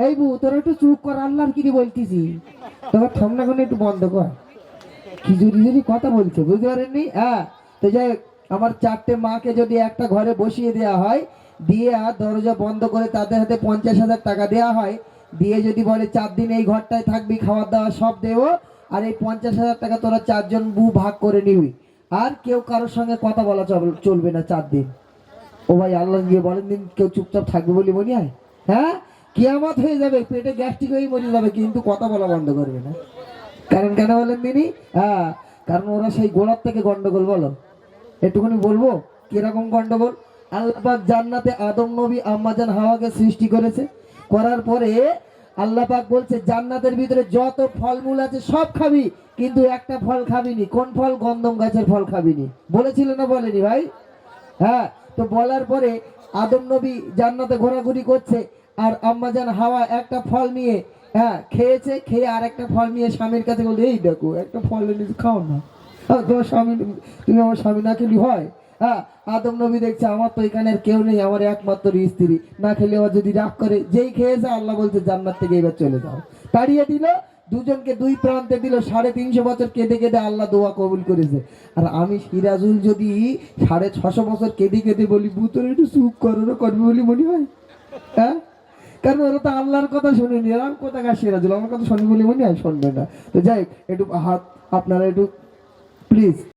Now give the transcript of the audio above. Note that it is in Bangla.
এই বউ তোরা একটু চুপ কর, আল্লাহর কি বলতেছি, তোমার ঠান্ডা করে একটু বন্ধ কর, কি জুরি জুরি কথা বলছে বুঝতে পারেননি। হ্যাঁ, তো যাই হোক, আমার 4টে মাকে যদি একটা ঘরে বসিয়ে দেওয়া হয়, দিয়ে আর দরজা বন্ধ করে তাদের হাতে 50,000 টাকা দেওয়া হয়, দিয়ে যদি বলে 4 দিন এই ঘরটায় থাকবি, খাওয়া দাওয়া সব দেবো, আর এই 50,000 টাকা তোরা 4জন বউ ভাগ করে নিবি, আর কেউ কারোর সঙ্গে কথা বলা চলবে না 4 দিন। ও ভাই, আল্লাহ গিয়ে বলেন দিন কেউ চুপচাপ থাকবে বলে মনে হয়? হ্যাঁ, কিয়ামত হয়ে যাবে, পেটে গ্যাস্ট্রিক হয়ে মরে যাবে, কিন্তু কথা বলা বন্ধ করবে না। কারণ কেন বলেন তিনি? হ্যাঁ, কারণ ওরা সেই গোড়ার থেকে গন্ডগোল। বলো একটুখানি বলবো কিরকম গন্ডগোল। আল্লাহ পাক জান্নাতে আদম নবী আম্মাজান হাওয়াকে সৃষ্টি করেছে, করার পরে আল্লাহ পাক বলছে জান্নাতের ভিতরে যত ফলমূল আছে সব খাবি, কিন্তু একটা ফল খাবিনি। কোন ফল? গন্ধম গাছের ফল খাবিনি। বলেছিল না বলেনি ভাই? হ্যাঁ, তো বলার পরে আদম নবী জান্নাতে ঘোরাঘুরি করছে, আর আম্মাজান হাওয়া একটা ফল নিয়ে খেয়েছে, খেয়ে আর একটা ফল নিয়ে স্বামীর কাছে বলছে এই দেখো একটা ফল এনেছি, খাও না। তোমার স্বামী, তুমি আমার স্বামী না খেলি হয়? হ্যাঁ, আদম নবী দেখছে আমার তো এখানে আর কেউ নেই, আমার একমাত্র স্ত্রী, না খেলে আবার যদি রাগ করে, যেই খেয়েছে আল্লাহ বলছে জান্নাত থেকে এবার চলে যাও। তাড়িয়ে দিল, দুজনকে দুই প্রান্তে দিল। 350 বছর কেঁদে কেঁদে আল্লাহ দোয়া কবুল করেছে। আর আমি সিরাজুল যদি 650 বছর কেঁদে কেঁদে বলি বুতরে একটু চুপ করো না, করবে বলি মনে হয়? হ্যাঁ, কারণ ওরা তো আল্লাহর কথা শুনেনি। আর কোথা কার সিরাজুল, আমার কথা শুনবে বলে মনে হয়? শুনবে না। তো যাই একটু হাত আপনারা একটু প্লিজ